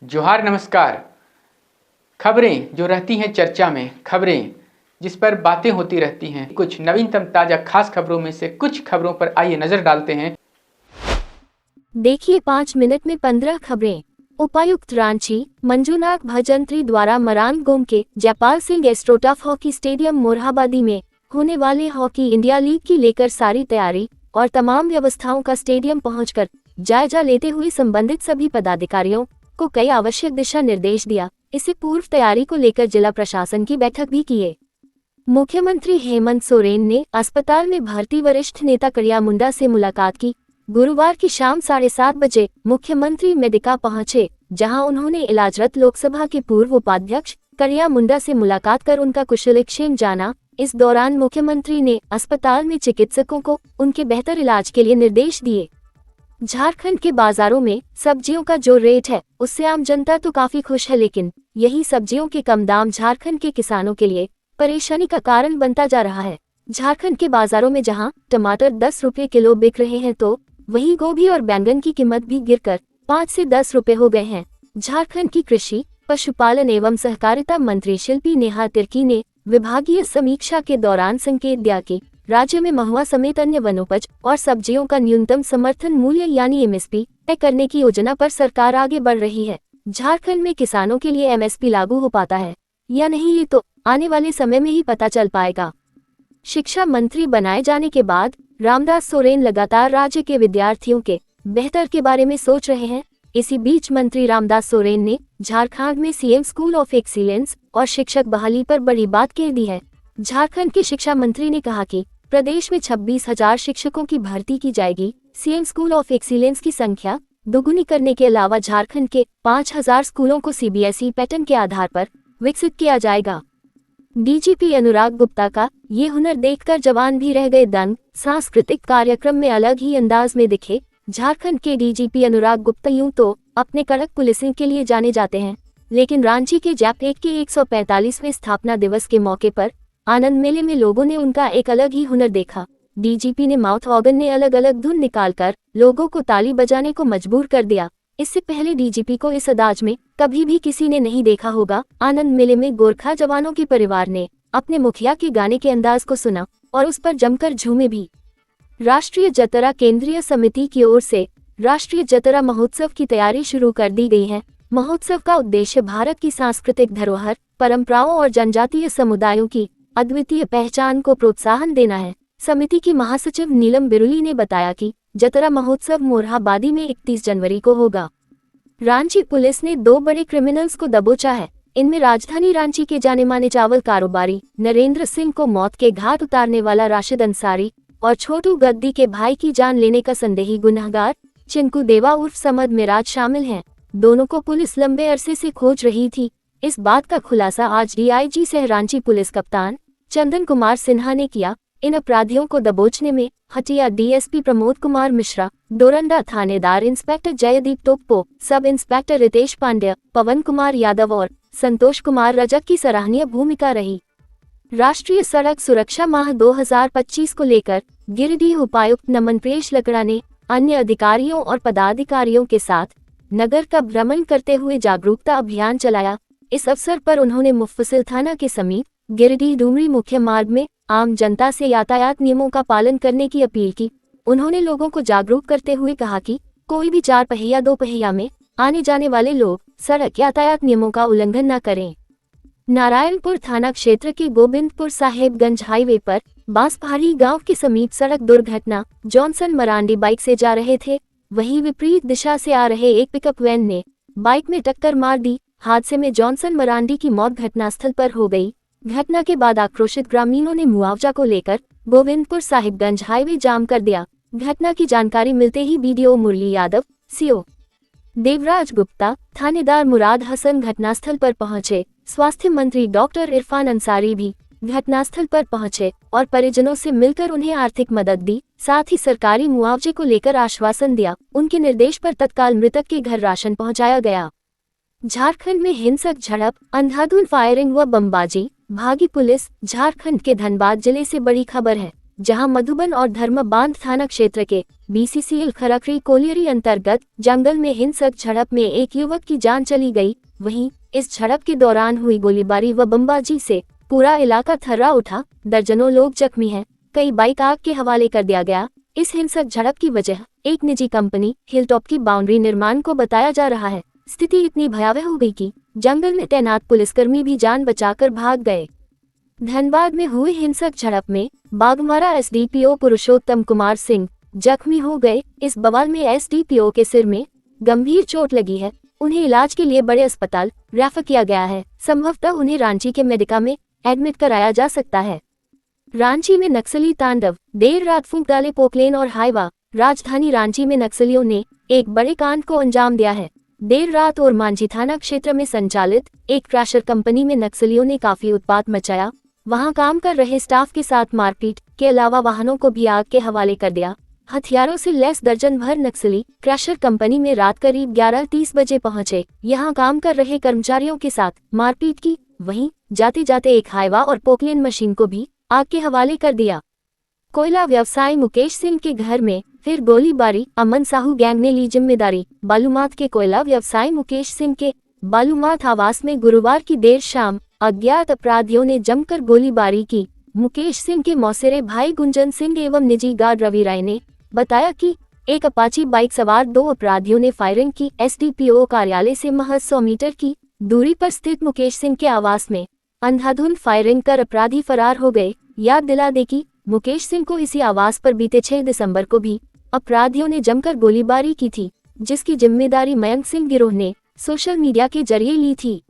जोहार नमस्कार। खबरें जो रहती हैं चर्चा में, खबरें जिस पर बातें होती रहती हैं, कुछ नवीनतम ताजा खास खबरों में से कुछ खबरों पर आइए नजर डालते हैं। देखिए 5 मिनट में 15 खबरें। उपायुक्त रांची मंजूनाथ भजंत्री द्वारा Marang Gomke Jaipal Singh astroturf hockey stadium Morabadi में होने वाले हॉकी इंडिया लीग की लेकर सारी तैयारी और तमाम व्यवस्थाओं का स्टेडियम पहुंचकर जायजा लेते हुए संबंधित सभी पदाधिकारियों को कई आवश्यक दिशा निर्देश दिया। इससे पूर्व तैयारी को लेकर जिला प्रशासन की बैठक भी किए। मुख्यमंत्री हेमंत सोरेन ने अस्पताल में भर्ती वरिष्ठ नेता करिया मुंडा से मुलाकात की। गुरुवार की शाम 7:30 बजे मुख्यमंत्री मेडिका पहुंचे, जहां उन्होंने इलाजरत लोकसभा के पूर्व उपाध्यक्ष करिया मुंडा से मुलाकात कर उनका कुशलक्षेम जाना। इस दौरान मुख्यमंत्री ने अस्पताल में चिकित्सकों को उनके बेहतर इलाज के लिए निर्देश दिए। झारखंड के बाजारों में सब्जियों का जो रेट है उससे आम जनता तो काफी खुश है, लेकिन यही सब्जियों के कम दाम झारखंड के किसानों के लिए परेशानी का कारण बनता जा रहा है। झारखंड के बाजारों में जहां टमाटर 10 रुपये किलो बिक रहे हैं, तो वहीं गोभी और बैंगन की कीमत भी गिरकर 5 से 10 रुपये हो गए हैं। झारखंड की कृषि, पशुपालन एवं सहकारिता मंत्री शिल्पी नेहा तिर्की ने विभागीय समीक्षा के दौरान संकेत दिया कि राज्य में महुआ समेत अन्य वनोपज और सब्जियों का न्यूनतम समर्थन मूल्य यानी एमएसपी तय करने की योजना पर सरकार आगे बढ़ रही है। झारखंड में किसानों के लिए एमएसपी लागू हो पाता है या नहीं, ये तो आने वाले समय में ही पता चल पाएगा। शिक्षा मंत्री बनाए जाने के बाद रामदास सोरेन लगातार राज्य के विद्यार्थियों के बेहतर के बारे में सोच रहे हैं। इसी बीच मंत्री रामदास सोरेन ने झारखंड में सीएम स्कूल ऑफ एक्सीलेंस और शिक्षक बहाली पर बड़ी बात कह दी है। झारखंड के शिक्षा मंत्री ने कहा कि प्रदेश में 26,000 शिक्षकों की भर्ती की जाएगी। सीएम स्कूल ऑफ एक्सीलेंस की संख्या दोगुनी करने के अलावा झारखंड के 5,000 स्कूलों को सीबीएसई पैटर्न के आधार पर विकसित किया जाएगा। डीजीपी अनुराग गुप्ता का ये हुनर देखकर जवान भी रह गए दंग। सांस्कृतिक कार्यक्रम में अलग ही अंदाज में दिखे झारखंड के डीजीपी अनुराग गुप्ता। यूं तो अपने कड़क पुलिसिंग के लिए जाने जाते हैं, लेकिन रांची के जैप के 145वें स्थापना दिवस के मौके पर आनंद मेले में लोगों ने उनका एक अलग ही हुनर देखा। डीजीपी ने माउथ ऑर्गन ने अलग अलग धुन निकालकर लोगों को ताली बजाने को मजबूर कर दिया। इससे पहले डीजीपी को इस अंदाज में कभी भी किसी ने नहीं देखा होगा। आनंद मेले में गोरखा जवानों के परिवार ने अपने मुखिया के गाने के अंदाज को सुना और उस पर जमकर झूमे भी। राष्ट्रीय जतरा केंद्रीय समिति की ओर से राष्ट्रीय जतरा महोत्सव की तैयारी शुरू कर दी गई है। महोत्सव का उद्देश्य भारत की सांस्कृतिक धरोहर, परंपराओं और जनजातीय समुदायों की अद्वितीय पहचान को प्रोत्साहन देना है। समिति की महासचिव नीलम बिरुली ने बताया कि जतरा महोत्सव मोरहाबादी में 31 जनवरी को होगा। रांची पुलिस ने 2 बड़े क्रिमिनल्स को दबोचा है। इनमें राजधानी रांची के जाने माने चावल कारोबारी नरेंद्र सिंह को मौत के घाट उतारने वाला राशिद अंसारी और छोटू गद्दी के भाई की जान लेने का संदेही गुनहगार चिंकू देवा उर्फ समद मिराज शामिल हैं। दोनों को पुलिस लंबे अरसे से खोज रही थी। इस बात का खुलासा आज डीआईजी सह रांची पुलिस कप्तान चंदन कुमार सिन्हा ने किया। इन अपराधियों को दबोचने में हटिया डीएसपी प्रमोद कुमार मिश्रा, डोरंडा थानेदार inspector Jaydeep Toppo, sub inspector Ritesh Pandya, Pawan Kumar Yadav और संतोष कुमार रजक की सराहनीय भूमिका रही। राष्ट्रीय सड़क सुरक्षा माह 2025 को लेकर गिरिडीह उपायुक्त नमनप्रेश लकड़ा ने अन्य अधिकारियों और पदाधिकारियों के साथ नगर का भ्रमण करते हुए जागरूकता अभियान चलाया। इस अवसर पर उन्होंने मुफ्फसिल थाना के समीप गिरिडीह डुमरी मुख्य मार्ग में आम जनता से यातायात नियमों का पालन करने की अपील की। उन्होंने लोगों को जागरूक करते हुए कहा कि कोई भी 4 पहिया 2 पहिया में आने जाने वाले लोग सड़क यातायात नियमों का उल्लंघन न करें। नारायणपुर थाना क्षेत्र के गोविंदपुर साहेबगंज हाईवे पर बांसपहाड़ी गांव के समीप सड़क दुर्घटना। जॉनसन मरांडी बाइक से जा रहे थे, वहीं विपरीत दिशा से आ रहे एक पिकअप वैन ने बाइक में टक्कर मार दी। हादसे में जॉनसन मरांडी की मौत घटनास्थल पर हो गई। घटना के बाद आक्रोशित ग्रामीणों ने मुआवजा को लेकर गोविंदपुर साहिबगंज हाईवे जाम कर दिया। घटना की जानकारी मिलते ही बीडीओ मुरली यादव, सीओ देवराज गुप्ता, थानेदार मुराद हसन घटनास्थल पर पहुंचे। स्वास्थ्य मंत्री डॉक्टर इरफान अंसारी भी घटनास्थल पर पहुंचे और परिजनों से मिलकर उन्हें आर्थिक मदद दी। साथ ही सरकारी मुआवजे को लेकर आश्वासन दिया। उनके निर्देश पर तत्काल मृतक के घर राशन पहुंचाया गया। झारखंड में हिंसक झड़प, अंधाधुंध फायरिंग व बमबाजी, भागी पुलिस। झारखंड के धनबाद जिले से बड़ी खबर है। जहां मधुबन और धर्मबांध थाना क्षेत्र के BCCL खरखरी कोलियरी अंतर्गत जंगल में हिंसक झड़प में एक युवक की जान चली गई। वहीं इस झड़प के दौरान हुई गोलीबारी व बमबाजी से पूरा इलाका थर्रा उठा। दर्जनों लोग जख्मी हैं, कई बाइक आग के हवाले कर दिया गया। इस हिंसक झड़प की वजह एक निजी कंपनी हिलटॉप की बाउंड्री निर्माण को बताया जा रहा है। स्थिति इतनी भयावह हो गई कि जंगल में तैनात पुलिसकर्मी भी जान बचाकर भाग गए। धनबाद में हुई हिंसक झड़प में बाघमारा SDPO पुरुषोत्तम कुमार सिंह जख्मी हो गए। इस बवाल में SDPO के सिर में गंभीर चोट लगी है। उन्हें इलाज के लिए बड़े अस्पताल रेफर किया गया है। संभवतः उन्हें रांची के मेडिका में एडमिट कराया जा सकता है। रांची में नक्सली तांडव, देर रात फूंक डाले पोकलेन और हाईवा। राजधानी रांची में नक्सलियों ने एक बड़े कांड को अंजाम दिया है। देर रात और मांझी थाना क्षेत्र में संचालित एक क्रशर कंपनी में नक्सलियों ने काफी उत्पात मचाया। वहां काम कर रहे स्टाफ के साथ मारपीट के अलावा वाहनों को भी आग के हवाले कर दिया। हथियारों से लैस दर्जन भर नक्सली क्रशर कंपनी में रात करीब 11:30 बजे पहुंचे। यहां काम कर रहे कर्मचारियों के साथ मारपीट की। वहीं जाते जाते एक हाईवा और पोकलेन मशीन को भी आग के हवाले कर दिया। कोयला व्यवसायी मुकेश सिंह के घर में फिर गोलीबारी, अमन साहू गैंग ने ली जिम्मेदारी। बालूमाथ के कोयला व्यवसायी मुकेश सिंह के बालूमाथ आवास में गुरुवार की देर शाम अज्ञात अपराधियों ने जमकर गोलीबारी की। मुकेश सिंह के मौसेरे भाई गुंजन सिंह एवं निजी गार्ड रवि राय ने बताया कि एक अपाची बाइक सवार 2 अपराधियों ने फायरिंग की। SDPO कार्यालय से महज 100 मीटर की दूरी पर स्थित मुकेश सिंह के आवास में अंधाधुंध फायरिंग कर अपराधी फरार हो गए। याद दिला दे कि मुकेश सिंह को इसी आवास पर बीते 6 दिसंबर को भी अपराधियों ने जमकर गोलीबारी की थी, जिसकी जिम्मेदारी मयंक सिंह गिरोह ने सोशल मीडिया के जरिए ली थी।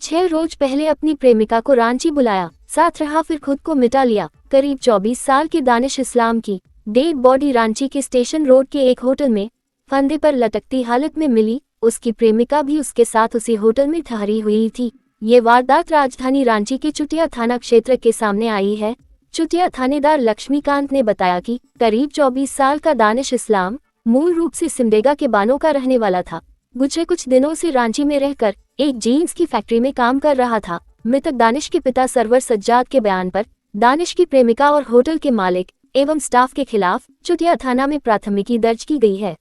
6 रोज पहले अपनी प्रेमिका को रांची बुलाया, साथ रहा फिर खुद को मिटा लिया। करीब 24 साल के दानिश इस्लाम की डेड बॉडी रांची के स्टेशन रोड के एक होटल में फंदे पर लटकती हालत में मिली। उसकी प्रेमिका भी उसके साथ उसी होटल में ठहरी हुई थी। ये वारदात राजधानी रांची के चुटिया थाना क्षेत्र के सामने आई है। चुटिया थानेदार लक्ष्मीकांत ने बताया कि करीब 24 साल का दानिश इस्लाम मूल रूप से सिमडेगा के बानों का रहने वाला था। गुजरे कुछ दिनों से रांची में रहकर एक जीन्स की फैक्ट्री में काम कर रहा था। मृतक दानिश के पिता सरवर सज्जाद के बयान पर दानिश की प्रेमिका और होटल के मालिक एवं स्टाफ के खिलाफ चुटिया थाना में प्राथमिकी दर्ज की गई है।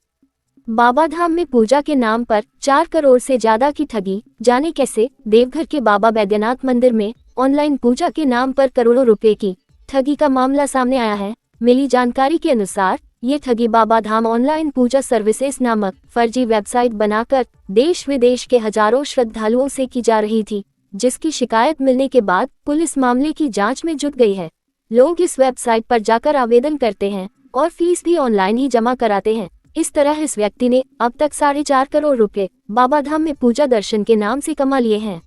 बाबाधाम में पूजा के नाम पर 4 करोड़ से ज्यादा की ठगी, जाने कैसे? देवघर के बाबा बैद्यनाथ मंदिर में ऑनलाइन पूजा के नाम पर करोड़ों रुपए की ठगी का मामला सामने आया है। मिली जानकारी के अनुसार ये ठगी बाबाधाम ऑनलाइन पूजा सर्विसेज नामक फर्जी वेबसाइट बनाकर देश विदेश के हजारों श्रद्धालुओं से की जा रही थी, जिसकी शिकायत मिलने के बाद पुलिस मामले की जांच में जुट गई है। लोग इस वेबसाइट पर जाकर आवेदन करते हैं और फीस भी ऑनलाइन ही जमा कराते हैं। इस तरह इस व्यक्ति ने अब तक 4.5 करोड़ रुपए बाबाधाम में पूजा दर्शन के नाम से कमा लिए हैं।